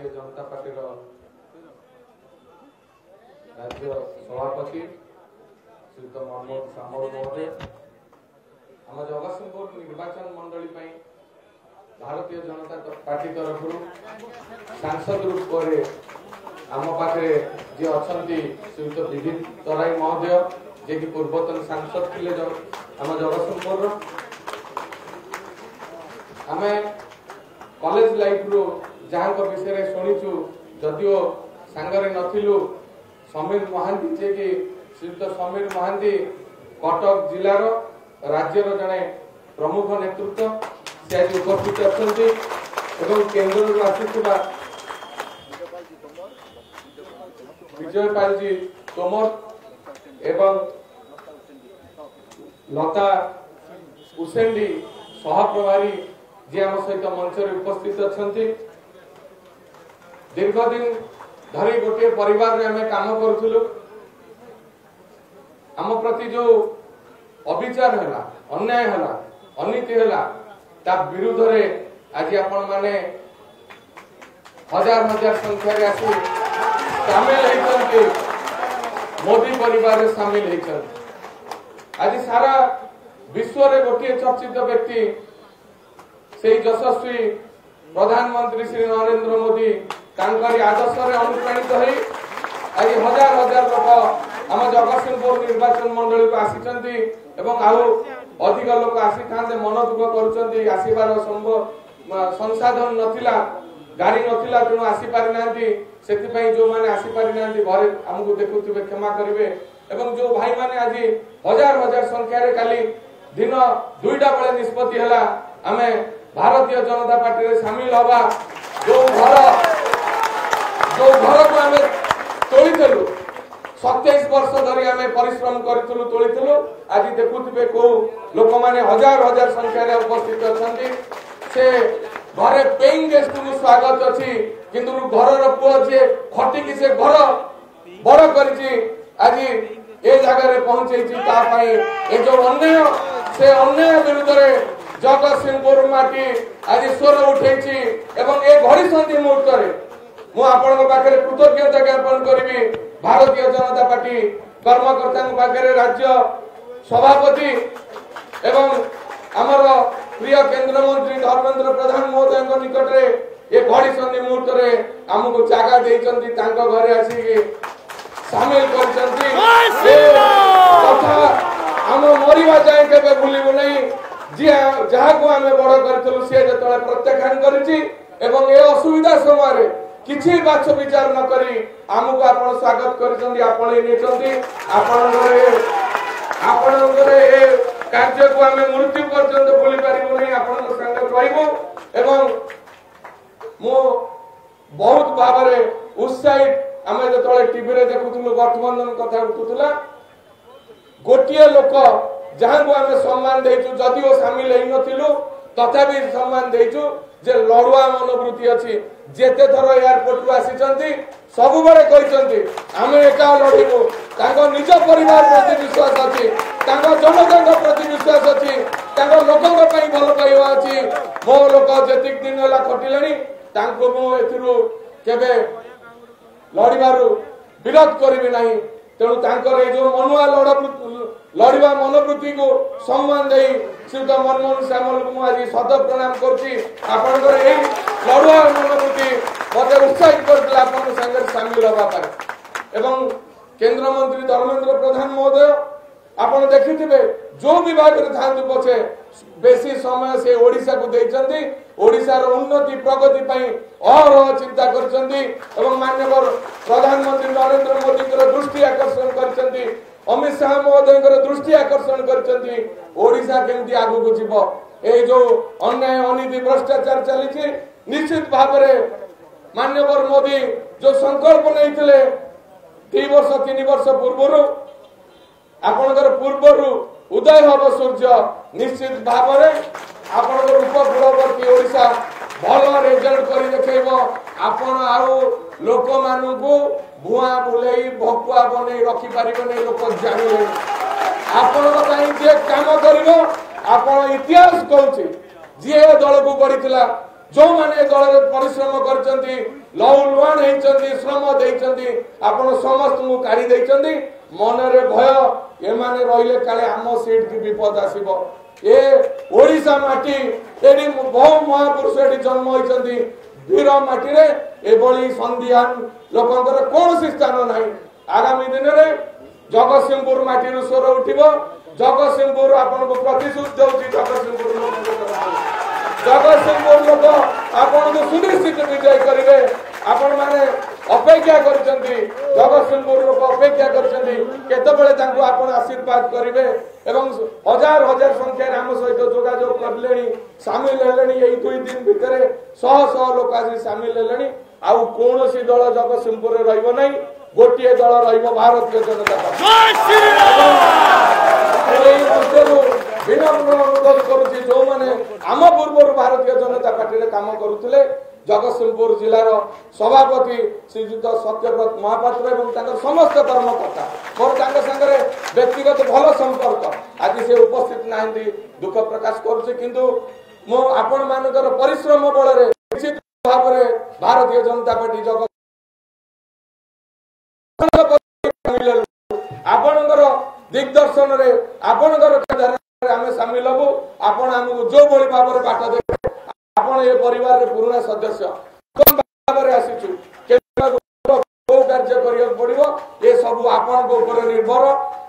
Bharatiya Janata party राज्य सभापति श्रीयुत मनमोहन सामल महोदय आम जगतसिंहपुर निर्वाचन मंडली भारतीय जनता पार्टी तरफ सांसद रूप आम पाखे जी अच्छा श्रीयुत विधिन तराई महोदय जे कि पूर्वतन सांसद थे आम जगतसिंहपुर आम कॉलेज लाइफ रू जहाँ विषय शुणीचु जदिओ सांगरे नथिलु समीर महांती जे कि श्रीयुत समीर महांती कटक जिलार राज्यर जड़े प्रमुख नेतृत्व से आज उपस्थित अच्छा केन्द्र आसुवा विजय पाल जी तोमर एवं लता उसेंडी सहप्रभारी जी आम सहित मंच उपस्थित अच्छा दीर्घ दिन धरी गोटे परिवार आम काम करूँ आम प्रति जो अविचार है अन्याय है अनीति है ता विरुद्ध रे आज आपण माने हजार हजार संख्या आसी शामिल होती मोदी परिवार में शामिल होती आज सारा विश्व रे गोटे चर्चित व्यक्ति से यशस्वी प्रधानमंत्री श्री नरेंद्र मोदी तांकरी आदर्श रे अनुप्राणित होई आज हजार हजार लोक आम जगतसिंहपुर निर्वाचन मंडली को आसी एवं आउ अधिक लोक आसी था मन दुख कर आसबार संसाधन नथिला गाड़ी नथिला तेणु आसी पारि नांती सेति जो माने आसी पारि नांती घरे हमकु देखुथिबे क्षमा करिवे एवं जो भाई माने आज हजार हजार संख्या रे काली दिन 2टा बेले निष्पत्ति हला आमे भारतीय जनता पार्टी रे शामिल हवा जो घर को आमे तोलिथलु 27 वर्ष धरी आम परिश्रम करूँ तोली आज देखुवे कौ लोक मैंने हजार हजार संख्यार उपस्थित अच्छा से घरे पेइंग गेस्ट को स्वागत अच्छी किंतु घर पुओ जी खटिकी से घर बड़ कर आज ए जगह पहुंचे ये जो अन्याय से अन्याय विरुद्ध जगतसिंहपुर माटी आज स्वर उठे ए घड़ी संधि मुहूर्त मुझे कृतज्ञता ज्ञापन करी भारतीय जनता पार्टी कर्मकर्ता पाखे राज्य सभापति एवं आमर प्रिय केंद्र मंत्री धर्मेंद्र प्रधान महोदय निकट में ये घड़ी संधि मुहूर्त में आमको जगह देइचंती तांको घरे आसी शामिल आम मरिबा जाए केबे भूलिबु नहीं जहाँ को आम बड़ करूँ सी जो प्रत्याख्यान करिछि एवं ए असुविधा समय किछि बाछ विचार न करी आमको आपण स्वागत करिसंदी आपण नेचंदी आपण ए कार्य को आमे मृत्यु पर्यंत बोली पारिबो नहीं आपण संग रहइबो एवं मो बहुत भाव रे उत्साहित आमे जतले टीवी रे देखुथुलु गठबंधन कथा उठुथुला गोटिए लोक जहां को आमे सम्मान देइछु जदिओ शामिल हेइ नथिलु तथापि सम्मान देइछु जे लड़ुआ मनोवृत्ति अच्छी जेते थर एयरपोर्ट को आसी सब बड़े कहते आम एका लड़ू निज परिवार प्रति विश्वास अच्छी जनता प्रति विश्वास अच्छी लोकों भल पाइबा अच्छी मो लोक जी दिन है खटिले केबे लड़बार विरोध करी ना तेणु जो मनुआ लड़वा मनोवृत्ति को सम्मान दे श्रीयुत मनमोहन सामल को आज सद प्रणाम करुच्ची लड़ुआ मनोवृत्ति मत उत्साहित कर सामिल होगा एवं केंद्र मंत्री धर्मेंद्र प्रधान महोदय आपण देखिथिबे जो विभाग रे थांतु पछे बेसी समय से ओडिसा को देइचंदी ओडिसा रो उन्नति प्रगति पई और चिंता करचंदी एवं माननीय प्रधानमंत्री नरेंद्र मोदी कर दृष्टि आकर्षण करचंदी अमित शाह महोदय दृष्टि आकर्षण करचंदी ओडिसा केमती आगु को जीवो ए जो अन्याय अनीति भ्रष्टाचार चली निश्चित भाव में माननीय मोदी जो संकल्प नहीं 3 वर्ष 3 वर्ष पूर्व आपणकर पूर्वर उदय हम सूर्य निश्चित भाव में आपणकर उपकूलवर्ती ओडिशा भल रिजल्ट कर देखेब आपण आउ लोक मानू भुआ बुले भकुआ बन रखिपारे लोक जाने आपण जे काम कर इतिहास कहूँ जी दल को गढ़ी जो माने दल परिश्रम करचंती लौलवान हेचंती श्रम देइचंती आपण समस्त को काढी देइचंती मन रे भय ए माने रहिले काले आम सीट की विपद आसीबो ए ओडिसा माटी एडी बहु महापुरुष एडी जन्म होइचंती वीर माटी रे एबळी संधियान लोकंकर कोनसी स्थान नाही आगामी दिन रे जगतसिंहपुर माटी रो स्वर उठिबो जगतसिंहपुर आपण को प्रतिशोध देउची जगतसिंहपुर लोक आपण को सुनिश्चित विजय करिवे आपण माने अपेक्षा करचंती जगतसिंहपुर लोक अपेक्षा करचंती केतबेले तांको आपण आशीर्वाद करिवे एवं हजार हजार संख्या राम सहित जोगाजोग करलेनी शामिल हेलेनी एई 2 दिन भितरे सह सह लोक आसी शामिल हेलेनी आउ कोनोसी दल जगतसिंहपुर रे रहइबो नै गोटिए दल रहइबो भारतीय जनता पार्टी जय श्री राम विनम्र अनुरोध करुछि जो माने आम पूर्व भारतीय जनता पार्टी रे काम करुथिले जगतसिंहपुर जिलार सभापति श्रीयुत सत्यव्रत महापात्र एवं समस्त कर्मकर्ता मोर संगे व्यक्तिगत भल संपर्क आज से उपस्थित नाहंती दुख प्रकाश करुचे किंतु मो आपण मानकर परिश्रम बल रे निश्चित भाव रे भारतीय जनता पार्टी जगत आपणकर दिग्दर्शन रे आपणकर आमे शामिल हबो आपण हमको जो बड़ी भाव रे बाट दे आपण ये परिवार रे पुराना सदस्य कोन भाव रे आसीछु को कार्य करियो पड़िबो ये सब आपण को ऊपर निर्भर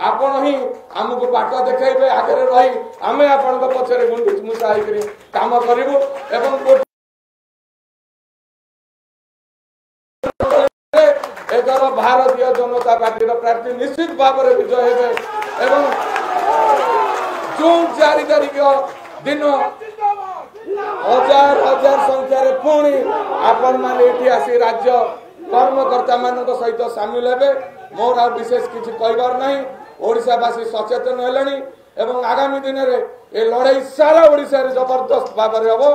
आपण ही हमको बाट देखाइबे आगे रही आमे आपण को पछरे गुंडी मुसा आइकरी काम करिवो एवं एकर भारतीय जनता पार्टी रो प्रार्थी निश्चित भाव रे विजय हेबे एवं जून 4 तारिख दिन हजार हजार संख्यार पुणी आपण माने एठी आसी राज्य कर्मकर्ता मानक सहित शामिल हेबे मोर आ विशेष किछि कहबार नाही ओडिसावासी सचेतन हेलनी एवं आगामी दिन रे ए लड़ाई सारा ओडिसा रे जबरदस्त भाव रे हबो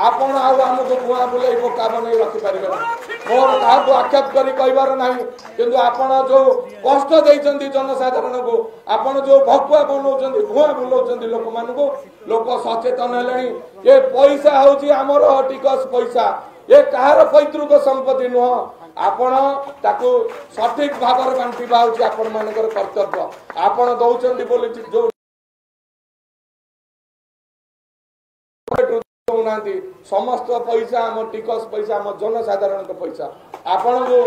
आपण आ हमको बुआ बुलाई बोकाब नहीं रखि परिबे मोर काहको आक्षेप करी कहबार नाही किंतु आपण जो कष्ट देइचंती जनसाधारण को आपण जो भकुआ बनौचंती भुआ बुलौचंती लोक मानको लोक सचेतन हेलनी ये पैसा होची हमर टिकस पैसा ये कहार पैतृक संपत्ति नुह आपण ताको सठिक भाव रे बांटिबा होची आपण मानकर कर्तव्य आपण दउचंती बोली जो समस्त पैसा आम टिकस पैसा आम जनसाधारण पैसा आपण को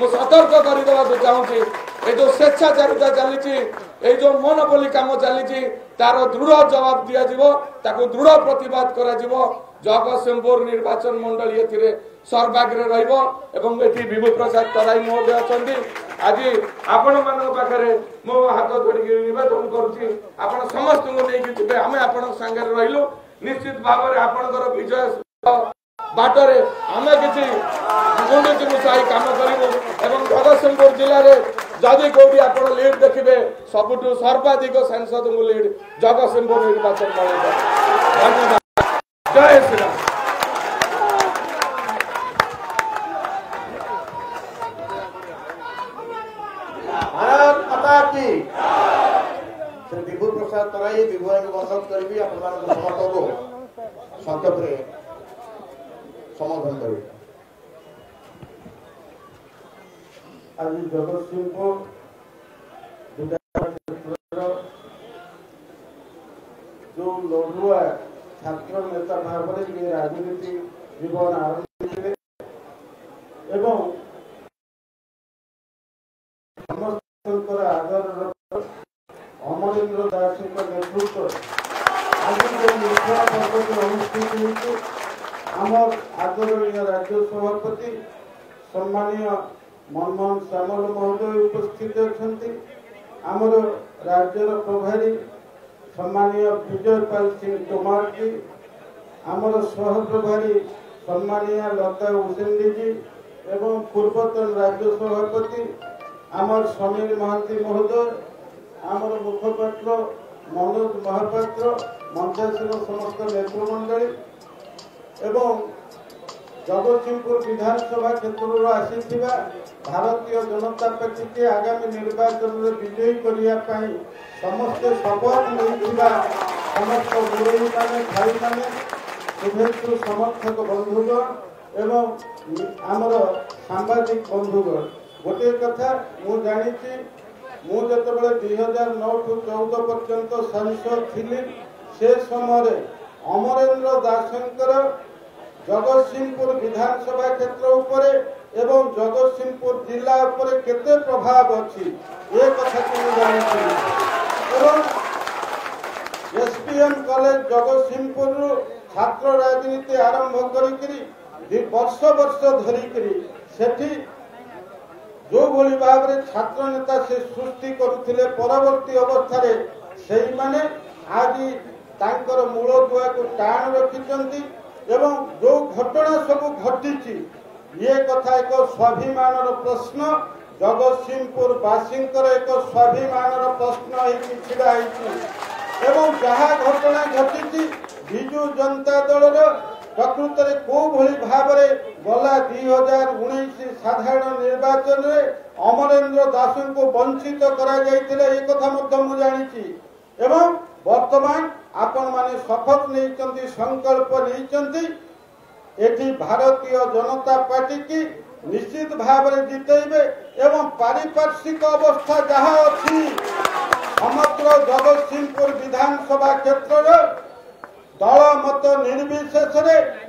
मु सतर्क करदेवा चाहूँगी ये जो स्वेच्छाचारिता चली जो मन बोली काम चली तार दृढ़ जवाब दिया दृढ़ प्रतिवाद करा जगतसिंहपुर निर्वाचन मंडली ए सर्वाग्रे रही विभू प्रसाद तराई महोदय अच्छा आज आपण मान पाखे मो हाथ जोड़ी निवेदन करुच्ची आपण समस्त को लेकिन आम आपण सागर रही निश्चित भाव में आपणकर विजय बाटरे आमे किसी गुंडी मुसाई काम करूँ एवं जगतसिंहपुर जिले में जदि कौटी आप लीड देखिए सबुठ सर्वाधिक सांसद को लीड जगतसिंहपुर निर्वाचन मंडल धन्यवाद जय श्री राम भारत माता की श्री विभू प्रसाद तराई विभू को अनुरोध करी समस्त को संक्षेप समाधान करी आज जगतसिंहपुर जो लड़ुआ छात्र नेता भाव में राजनीति जीवन आरंभ एवं समस्त आदर अमरेन्द्र दास नेतृत्व आज अनुष्ठित आम आदरणीय राज्य सभापति सम्मानीय मनमोहन श्यामल महोदय उपस्थित अच्छा आमर राज्यर प्रभारी सम्मानीय विजय पाल सिंह तोमार जी आमर सह प्रभारी सम्मानीय लता हुसैन जी एवं पूर्वतन राज्य सभापति आमर समीर महांती महोदय आमर मुखपात्र मनोज महापात्र मंचासीन समस्त नेतृमंडली एवं जगतसिंहपुर विधानसभा क्षेत्र आसी भारतीय जनता पार्टी के आगामी निर्वाचन में विजयी करने समस्त शपथ नहीं समस्त मुरई मैंने भाई मैंने शुभेच्छु समर्थक बंधुगण एवं आमर सांबादिक बंधुगण गोटे कथा मु जानी मु जिते 2009 ठू 14 पर्यंत सांसद थी से समय अमरेंद्र दासंकर जगतसिंहपुर विधानसभा क्षेत्र उपरे एवं जगतसिंहपुर जिला उपरे केते प्रभाव अच्छी ये कथा को जानी एवं एसपीएम कॉलेज जगतसिंहपुर छात्र राजनीति आरंभ करी वर्ष वर्ष धरिकी सेठी जो भली भाव में छात्र नेता से सृष्टि करुथिले परवर्ती अवस्था रे सेही माने आज तांकर मूल दुआ को टाण रखिचंती एवं जो घटना सब घटी ये कथा एक स्वाभिमान प्रश्न जगतसिंहपुर वासींकर एक स्वाभिमान प्रश्न छिड़ा एवं जहाँ घटना घटी विजु जनता दल प्रकृत में कौ भली भाव गला 2019 साधारण निर्वाचन में अमरेंद्र दास को वंचित करा जानी एवं वर्तमान आपण माने शपथ नहीं संकल्प नहीं एटी भारतीय जनता पार्टी की निश्चित भाव में जितेबे एवं पारिपार्श्विक अवस्था जहाँ अच्छी समग्र जगतसिंहपुर विधानसभा क्षेत्र दल मत निर्विशेष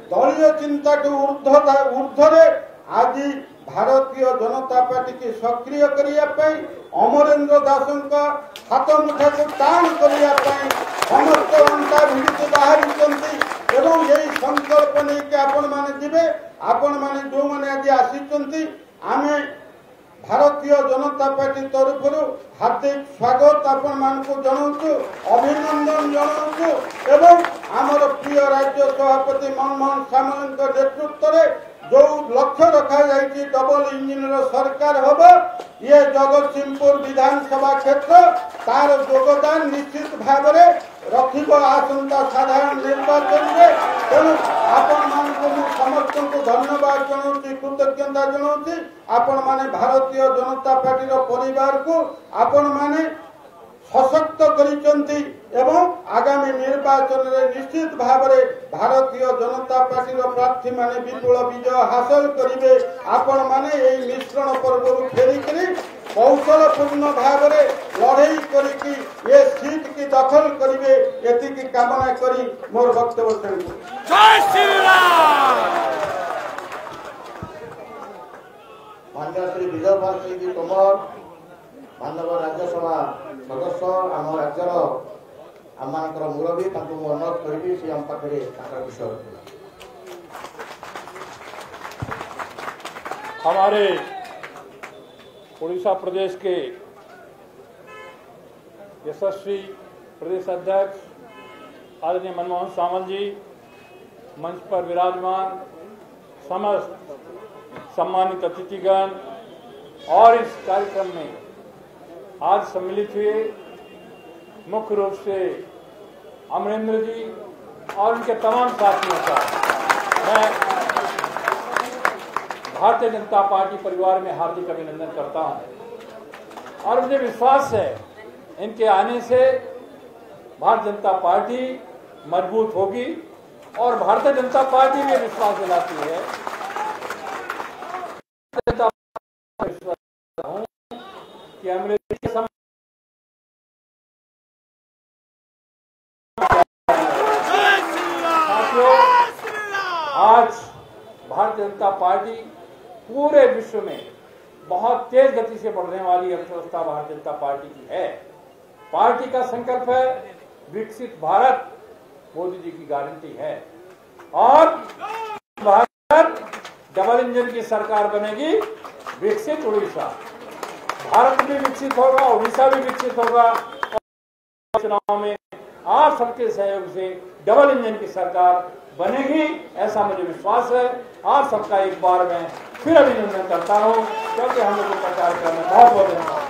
दलीय चिंता ऊर्ध्वे आज भारतीय जनता पार्टी की सक्रिय करने अमरेंद्र दास हाथ मुठा को टाण करने समस्त अंता भिड़ी बाहरी एवं यही संकल्प नहीं आपण मैंने जीवे आपण मैंने जो मैंने आज आसी आम भारतीय जनता पार्टी तरफ हार्दिक स्वागत आपण मान को जनाऊँ अभिनंदन जनाऊँ एवं आमर प्रिय राज्य सभापति मनमोहन सामल नेतृत्व में जो लक्ष्य रखा जाए डबल इंजिन सरकार हम ये जगतसिंहपुर विधानसभा क्षेत्र तार योगदान निश्चित भाव में रखिब आसंता साधारण निर्वाचन में तेणु आपण मान समस्त को धन्यवाद जनाऊँ कृतज्ञता जनाऊँ आपण माने भारतीय जनता पार्टी परिवार को आपण माने सशक्त करिसंती एवं आगामी निर्वाचन में निश्चित भाव में भारतीय जनता पार्टी प्रार्थी माने विपुल विजय हासिल करेंगे आपण माने यही मिश्रण पर्व फेरिकी कौशलपूर्ण भाव में लड़ई करी ये सीट की दखल करेंगे एति कामना करी मोर वक्तव्य माननीय श्री विजय कुमार सिंह तोमर मानव राज्यसभा सदस्य आम राज्यर आम मुरबी अनुरोध करी सी आम पाखे विषय हमारे उड़ीसा प्रदेश के यशस्वी प्रदेश अध्यक्ष आदरणीय मनमोहन सामल जी मंच पर विराजमान समस्त सम्मानित अतिथिगण और इस कार्यक्रम में आज सम्मिलित हुए मुख्य रूप से अमरेंद्र जी और उनके तमाम साथियों का मैं भारतीय जनता पार्टी परिवार में हार्दिक अभिनंदन करता हूं और मुझे विश्वास है इनके आने से भारतीय जनता पार्टी मजबूत होगी और भारतीय जनता पार्टी भी विश्वास दिलाती है कि अमरेंद्र के आज भारतीय जनता पार्टी पूरे विश्व में बहुत तेज गति से बढ़ने वाली अर्थव्यवस्था भारतीय जनता पार्टी की है। पार्टी का संकल्प है विकसित भारत, मोदी जी की गारंटी है और भारत डबल इंजन की सरकार बनेगी, विकसित उड़ीसा, भारत भी विकसित होगा, उड़ीसा भी विकसित होगा। चुनाव में आप सबके सहयोग से डबल इंजन की सरकार बनेगी, ऐसा मुझे विश्वास है। आप सबका एक बार मैं फिर अभिनंदन करता हूं क्योंकि हम लोगों का कार्यक्रम में बहुत बहुत धन्यवाद।